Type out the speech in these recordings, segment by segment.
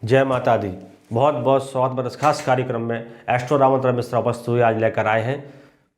जय माता दी। बहुत बहुत स्वागत है इस खास कार्यक्रम में। एस्ट्रो रामचंद्र मिश्रा उपस्थित हुए आज लेकर आए हैं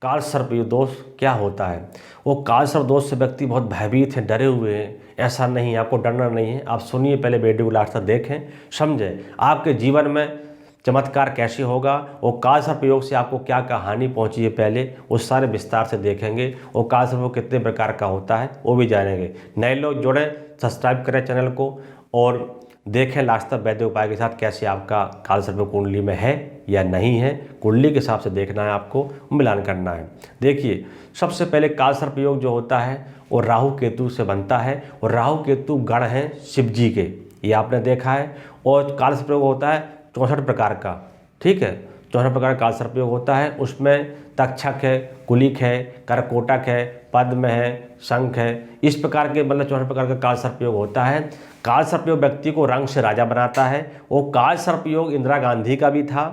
काल सर्प दोष क्या होता है। वो काल सर्प दोष से व्यक्ति बहुत भयभीत हैं, डरे हुए हैं। ऐसा नहीं है, आपको डरना नहीं है। आप सुनिए, पहले वीडियो को लास्ट तक देखें, समझें आपके जीवन में चमत्कार कैसे होगा और काल सर्प योग से आपको क्या कहानी पहुंची है, पहले उस सारे विस्तार से देखेंगे। और काल सर्प कितने प्रकार का होता है वो भी जानेंगे। नए लोग जुड़ें, सब्सक्राइब करें चैनल को और देखें लास्ट तक वैद्य उपाय के साथ कैसे आपका काल सर्प कुंडली में है या नहीं है। कुंडली के हिसाब से देखना है, आपको मिलान करना है। देखिए, सबसे पहले काल सर्प योग जो होता है वो राहु केतु से बनता है और राहु केतु गण हैं शिव जी के, ये आपने देखा है। और काल सर्प योग होता है 64 प्रकार का, ठीक है। 64 प्रकार का काल सर्प योग होता है। उसमें तक्षक है, कुलिक है, करकोटक है, पद्म है, शंख है, इस प्रकार के मतलब 64 प्रकार का काल सर्प योग होता है। काल सर्प योग व्यक्ति को रंग से राजा बनाता है। वो काल सर्प योग इंदिरा गांधी का भी था।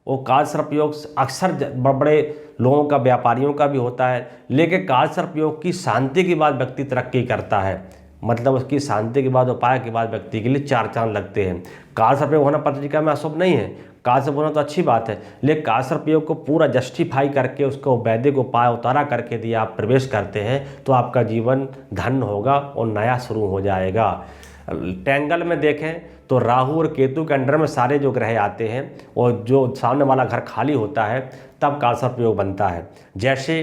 वो काल सर्प योग अक्सर बड़े लोगों का, व्यापारियों का भी होता है। लेकिन काल सर्प योग की शांति के बाद व्यक्ति तरक्की करता है, मतलब उसकी शांति के बाद, उपाय के बाद व्यक्ति के लिए 4 चांद लगते हैं। काल सर्प योग होना पत्रिका में अशुभ नहीं है, काल सर्प होना तो अच्छी बात है। लेकिन काल सर्प योग को पूरा जस्टिफाई करके उसको वैदिक उपाय उतारा करके दिया आप प्रवेश करते हैं तो आपका जीवन धन्य होगा और नया शुरू हो जाएगा। टेंगल में देखें तो राहु और केतु के अंडर में सारे जो ग्रह आते हैं और जो सामने वाला घर खाली होता है तब काल सर्प योग बनता है। जैसे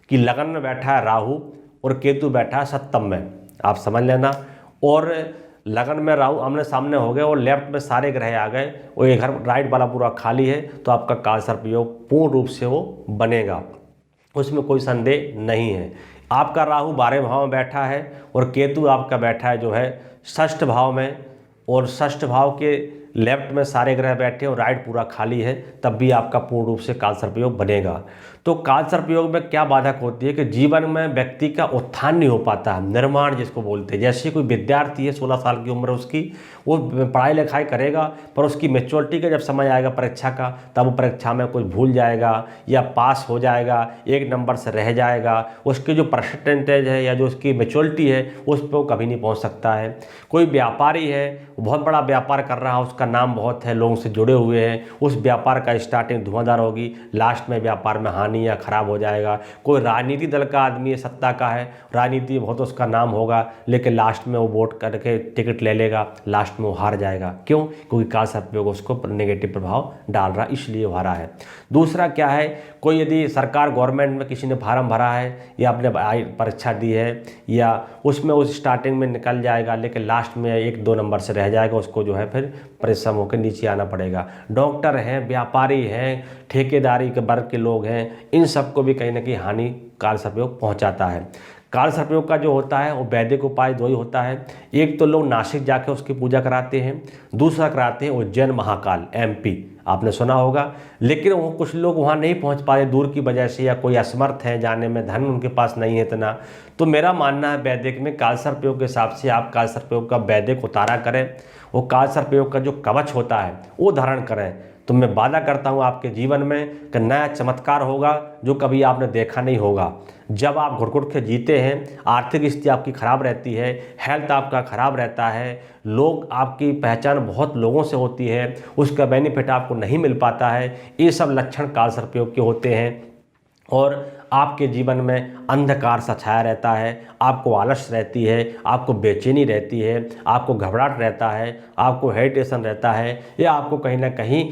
कि लगन में बैठा है राहु और केतु बैठा है सप्तम में, आप समझ लेना। और लगन में राहु आमने सामने हो गए और लेफ्ट में सारे ग्रह आ गए और ये घर राइट वाला पूरा खाली है तो आपका काल सर्प योग पूर्ण रूप से वो बनेगा, उसमें कोई संदेह नहीं है। आपका राहु 12वें भाव में बैठा है और केतु आपका बैठा है जो है 6ठ भाव में, और 6ठ भाव के लेफ्ट में सारे ग्रह बैठे और राइट पूरा खाली है, तब भी आपका पूर्ण रूप से काल सर्प योग बनेगा। तो काल सर्प योग में क्या बाधक होती है कि जीवन में व्यक्ति का उत्थान नहीं हो पाता है, निर्माण जिसको बोलते हैं। जैसे कोई विद्यार्थी है, 16 साल की उम्र उसकी, वो पढ़ाई लिखाई करेगा पर उसकी मेच्योरिटी का जब समय आएगा परीक्षा का, तब वो परीक्षा में कुछ भूल जाएगा या पास हो जाएगा, 1 नंबर से रह जाएगा। उसकी जो परसेंटेज है या जो उसकी मेच्योरिटी है उस पर वो कभी नहीं पहुँच सकता है। कोई व्यापारी है, वो बहुत बड़ा व्यापार कर रहा है, उसका नाम बहुत है, लोगों से जुड़े हुए हैं, उस व्यापार का स्टार्टिंग धुआंधार होगी, लास्ट में व्यापार में हानि या खराब हो जाएगा। कोई राजनीति दल का आदमी है, सत्ता का है, राजनीति बहुत उसका नाम होगा, लेकिन लास्ट में वो वोट करके टिकट ले लेगा, लास्ट में वो हार जाएगा। क्यों? क्योंकि काल सर्प योग उसको नेगेटिव प्रभाव डाल रहा, इसलिए वो हारा है। दूसरा क्या है, कोई यदि सरकार गवर्नमेंट में किसी ने फार्म भरा है या अपने परीक्षा दी है या उसमें उस स्टार्टिंग में निकल जाएगा लेकिन लास्ट में 1-2 नंबर से रह जाएगा, उसको जो है फिर परिश्रम होकर नीचे आना पड़ेगा। डॉक्टर हैं, व्यापारी हैं, ठेकेदारी के वर्ग के लोग हैं, इन सबको भी कहीं ना कहीं हानि काल सर्प योग पहुँचाता है। काल सर्प योग का जो होता है वो वैदिक उपाय 2 ही होता है। एक तो लोग नासिक जाके उसकी पूजा कराते हैं, दूसरा कराते हैं उज्जैन महाकाल MP, आपने सुना होगा। लेकिन वो कुछ लोग वहाँ नहीं पहुँच पाए दूर की वजह से, या कोई असमर्थ है जाने में, धन उनके पास नहीं है इतना। तो मेरा मानना है वैदिक में काल सर्प योग के हिसाब से आप काल सर्प योग का वैदिक उतारा करें, वो काल सर्प योग का जो कवच होता है वो धारण करें। तो मैं वादा करता हूँ आपके जीवन में कि नया चमत्कार होगा जो कभी आपने देखा नहीं होगा। जब आप घुट-घुट के जीते हैं, आर्थिक स्थिति आपकी खराब रहती है, हेल्थ आपका खराब रहता है, लोग आपकी पहचान बहुत लोगों से होती है, उसका बेनिफिट आपको नहीं मिल पाता है, ये सब लक्षण काल सर्प योग के होते हैं। और आपके जीवन में अंधकार सा छाया रहता है, आपको आलस रहती है, आपको बेचैनी रहती है, आपको घबराहट रहता है, आपको हेजिटेशन रहता है, या आपको कहीं ना कहीं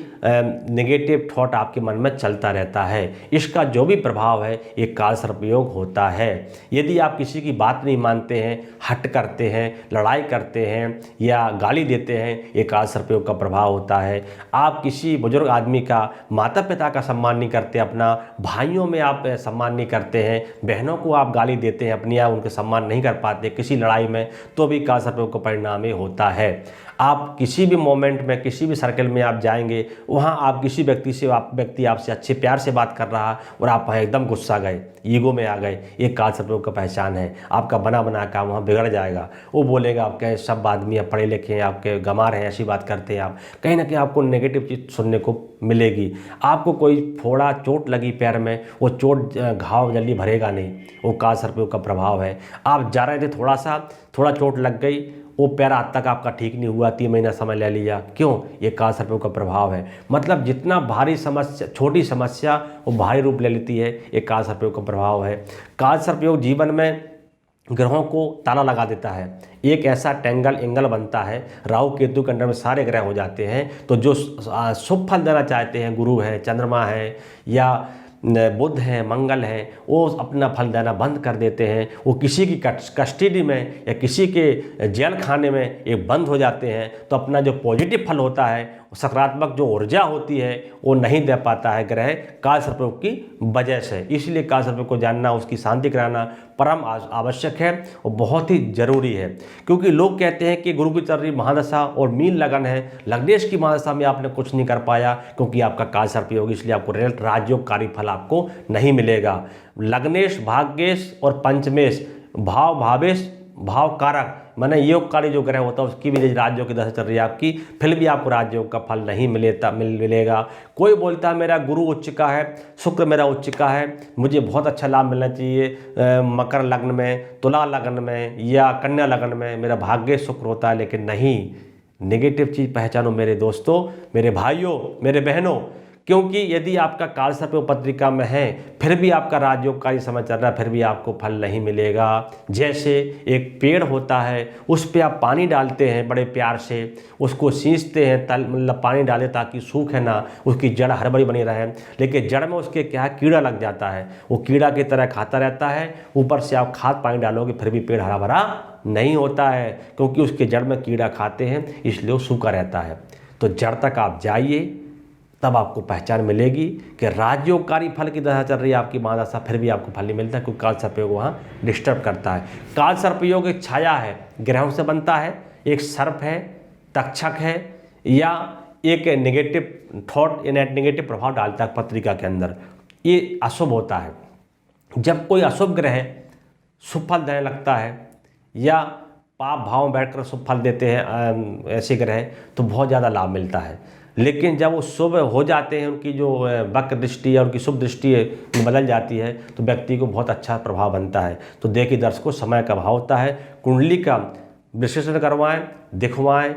नेगेटिव थॉट आपके मन में चलता रहता है। इसका जो भी प्रभाव है ये काल सर्प योग होता है। यदि आप किसी की बात नहीं मानते हैं, हट करते हैं, लड़ाई करते हैं या गाली देते हैं, ये काल सर्प योग का प्रभाव होता है। आप किसी बुजुर्ग आदमी का, माता पिता का सम्मान नहीं करते, अपना भाइयों में आप सम्मान नहीं करते हैं, बहनों को आप गाली देते हैं, अपनी आप उनके सम्मान नहीं कर पाते किसी लड़ाई में, तो भी काल सर्प योग का परिणाम ये होता है। आप किसी भी मोमेंट में, किसी भी सर्कल में आप जाएंगे, वहाँ आप किसी व्यक्ति से, व्यक्ति आपसे अच्छे प्यार से बात कर रहा और आप वहाँ एकदम गुस्सा गए, ईगो में आ गए, ये काल सर्प योग का पहचान है। आपका बना बना काम वहाँ बिगड़ जाएगा। वो बोलेगा आपके सब आदमी पढ़े लिखे हैं, आपके गंवार हैं, ऐसी बात करते हैं आप, कहीं ना कहीं आपको नेगेटिव चीज़ सुनने को मिलेगी। आपको कोई फोड़ा चोट लगी पैर में, वो चोट घाव जल्दी भरेगा नहीं, वो काल सर्प योग का प्रभाव है। आप जा रहे थे, थोड़ा चोट लग गई वो पैर आज तक आपका ठीक नहीं हुआ, 3 महीना समय ले लिया, क्यों? ये काल सर्पयोग का प्रभाव है। मतलब जितना भारी समस्या, छोटी समस्या वो भारी रूप ले लेती है, ये काल सर्पयोग का प्रभाव है। काल सर्पयोग जीवन में ग्रहों को ताला लगा देता है। एक ऐसा एंगल बनता है, राहु केतु के अंडर में सारे ग्रह हो जाते हैं, तो जो शुभ फल देना चाहते हैं, गुरु है, चंद्रमा है या बुध है, मंगल है, वो अपना फल देना बंद कर देते हैं। वो किसी की कस्टडी में या किसी के जेल खाने में एक बंद हो जाते हैं, तो अपना जो पॉजिटिव फल होता है, सकारात्मक जो ऊर्जा होती है, वो नहीं दे पाता है ग्रह काल सर्पयोग की वजह से। इसलिए काल सर्पयोग को जानना, उसकी शांति कराना परम आवश्यक है और बहुत ही जरूरी है। क्योंकि लोग कहते हैं कि गुरु की चल रही महादशा और मीन लगन है, लग्नेश की महादशा में आपने कुछ नहीं कर पाया क्योंकि आपका काल सर्पयोग, इसलिए आपको राजयोगकारी फल आपको नहीं मिलेगा। लग्नेश, भाग्येश और पंचमेश, भावेश, भाव कारक, माने योगकारी जो ग्रह होता है उसकी भी राजयोग की दशा चल रही है आपकी, फिर भी आपको राजयोग का फल नहीं मिलेगा। कोई बोलता है मेरा गुरु उच्च का है, शुक्र मेरा उच्च का है, मुझे बहुत अच्छा लाभ मिलना चाहिए, मकर लग्न में, तुला लग्न में या कन्या लग्न में मेरा भाग्य शुक्र होता है, लेकिन नहीं। नेगेटिव चीज़ पहचानो मेरे दोस्तों, मेरे भाइयों, मेरे बहनों, क्योंकि यदि आपका काल सर्पयोग पत्रिका में है, फिर भी आपका राजयोगकारी समय चल रहा है, फिर भी आपको फल नहीं मिलेगा। जैसे एक पेड़ होता है, उस पर आप पानी डालते हैं बड़े प्यार से, उसको सींचते हैं, मतलब पानी डालें ताकि सूखे ना, उसकी जड़ हरी बनी रहे, लेकिन जड़ में उसके क्या है, कीड़ा लग जाता है, वो कीड़ा की तरह खाता रहता है। ऊपर से आप खाद पानी डालोगे फिर भी पेड़ हरा भरा नहीं होता है, क्योंकि उसके जड़ में कीड़ा खाते हैं, इसलिए वो सूखा रहता है। तो जड़ तक आप जाइए, तब आपको पहचान मिलेगी कि राजयोगकारी फल की दशा चल रही है आपकी महादशा, फिर भी आपको फल नहीं मिलता, क्योंकि काल सर्पयोग वहाँ डिस्टर्ब करता है। काल सर्पयोग एक छाया है, ग्रहों से बनता है, एक सर्प है, तक्षक है, या एक नेगेटिव थॉट या नेगेटिव प्रभाव डालता है पत्रिका के अंदर। ये अशुभ होता है। जब कोई अशुभ ग्रह शुभ फल देने लगता है या पाप भाव में बैठकर शुभ फल देते हैं ऐसे ग्रह, तो बहुत ज़्यादा लाभ मिलता है। लेकिन जब वो शुभ हो जाते हैं, उनकी जो वक्र दृष्टि या उनकी शुभ दृष्टि बदल जाती है, तो व्यक्ति को बहुत अच्छा प्रभाव बनता है। तो देखिए दर्शकों, समय का अभाव होता है, कुंडली का विश्लेषण करवाएं, दिखवाएं,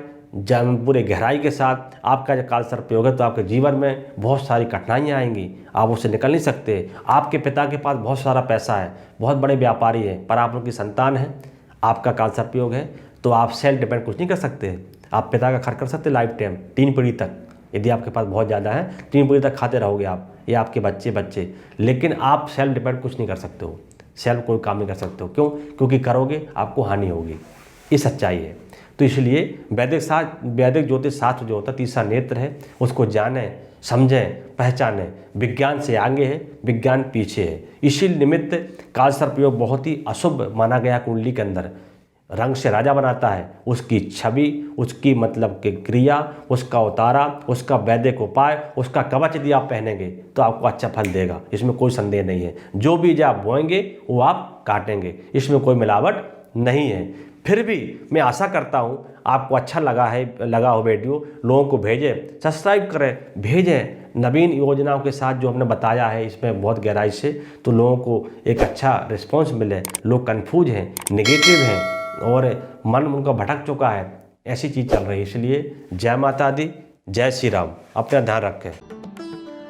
पूरे गहराई के साथ। आपका जो काल सर्पयोग है तो आपके जीवन में बहुत सारी कठिनाइयाँ आएंगी, आप उससे निकल नहीं सकते। आपके पिता के पास बहुत सारा पैसा है, बहुत बड़े व्यापारी हैं, पर आप उनकी संतान हैं, आपका काल सर्पयोग है, तो आप सेल्फ डिपेंड कुछ नहीं कर सकते। आप पिता का खर्च कर सकते लाइफ टाइम, 3 पीढ़ी तक, यदि आपके पास बहुत ज़्यादा है 3 पीढ़ी तक खाते रहोगे आप या आपके बच्चे, लेकिन आप सेल्फ डिपेंड कुछ नहीं कर सकते हो, सेल्फ कोई काम नहीं कर सकते हो। क्यों? क्योंकि करोगे आपको हानि होगी, ये सच्चाई है। तो इसलिए वैदिक ज्योतिष शास्त्र जो होता है, तीसरा नेत्र है, उसको जानें, समझें, पहचानें। विज्ञान से आगे है, विज्ञान पीछे है। इसी निमित्त काल सर्पयोग बहुत ही अशुभ माना गया कुंडली के अंदर। रंग से राजा बनाता है, उसकी छवि, उसकी मतलब की क्रिया, उसका उतारा, उसका वैदिक उपाय, उसका कवच यदि आप पहनेंगे तो आपको अच्छा फल देगा, इसमें कोई संदेह नहीं है। जो बीज आप बोएंगे वो आप काटेंगे, इसमें कोई मिलावट नहीं है। फिर भी मैं आशा करता हूँ आपको अच्छा लगा हो वीडियो, लोगों को भेजें, सब्सक्राइब करें, भेजें नवीन योजनाओं के साथ जो हमने बताया है इसमें बहुत गहराई से, तो लोगों को एक अच्छा रिस्पॉन्स मिले। लोग कन्फ्यूज हैं, नेगेटिव हैं और मन उनका भटक चुका है, ऐसी चीज़ चल रही है। इसलिए जय माता दी, जय श्री राम, अपना ध्यान रखें।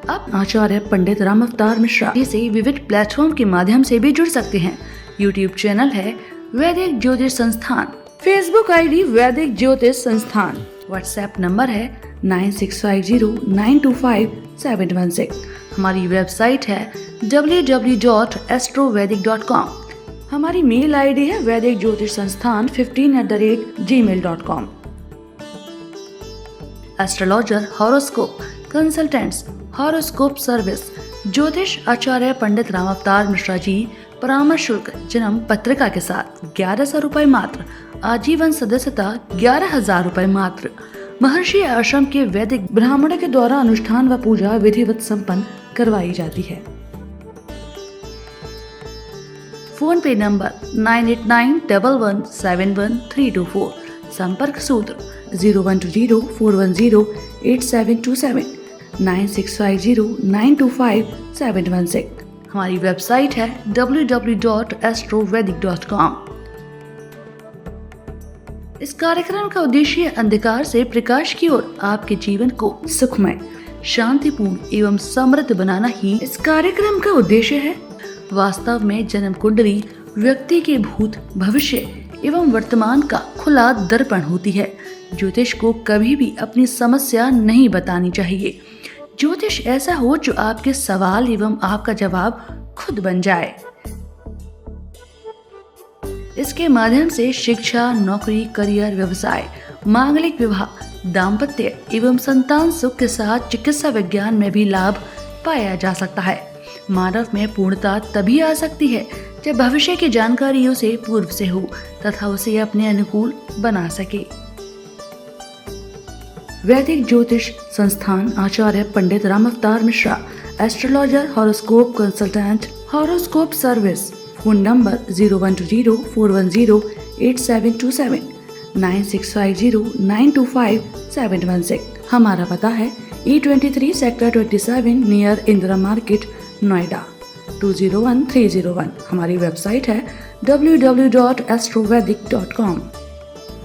आप आचार्य पंडित राम अवतार मिश्रा जी से विविध प्लेटफॉर्म के माध्यम से भी जुड़ सकते हैं। यूट्यूब चैनल है वैदिक ज्योतिष संस्थान, फेसबुक आईडी वैदिक ज्योतिष संस्थान, व्हाट्सएप नंबर है 9650925716। हमारी वेबसाइट है www.astrovedic.com। हमारी मेल आईडी है वैदिक ज्योतिष संस्थान 15@gmail.com। Astrologer, horoscope consultants, horoscope service, ज्योतिष आचार्य पंडित राम अवतार मिश्रा जी, परामर्श शुल्क जन्म पत्रिका के साथ 1100 रुपए मात्र, आजीवन सदस्यता 11,000 रुपए मात्र। महर्षि आश्रम के वैदिक ब्राह्मणों के द्वारा अनुष्ठान व पूजा विधिवत संपन्न करवाई जाती है। फोन पे नंबर 9891171324। संपर्क सूत्र 012041082727 9650925716। हमारी वेबसाइट है www.astrovedic.com। इस कार्यक्रम का उद्देश्य अंधकार से प्रकाश की ओर आपके जीवन को सुखमय, शांतिपूर्ण एवं समृद्ध बनाना ही इस कार्यक्रम का उद्देश्य है। वास्तव में जन्म कुंडली व्यक्ति के भूत, भविष्य एवं वर्तमान का खुला दर्पण होती है। ज्योतिष को कभी भी अपनी समस्या नहीं बतानी चाहिए। ज्योतिष ऐसा हो जो आपके सवाल एवं आपका जवाब खुद बन जाए। इसके माध्यम से शिक्षा, नौकरी, करियर, व्यवसाय, मांगलिक विवाह, दाम्पत्य एवं संतान सुख के साथ चिकित्सा विज्ञान में भी लाभ पाया जा सकता है। मानव में पूर्णता तभी आ सकती है जब भविष्य की जानकारी उसे पूर्व से हो तथा उसे अपने अनुकूल बना सके। Vaidik Jyotish Sansthan Acharya Pandit Ramavatar Mishra, astrologer, horoscope consultant, horoscope service. Phone number 0120-410-8727, 9650-925-716। हमारा पता है E23 sector 27 near Indira market, Noida 201301। हमारी वेबसाइट है www.astrovedic.com।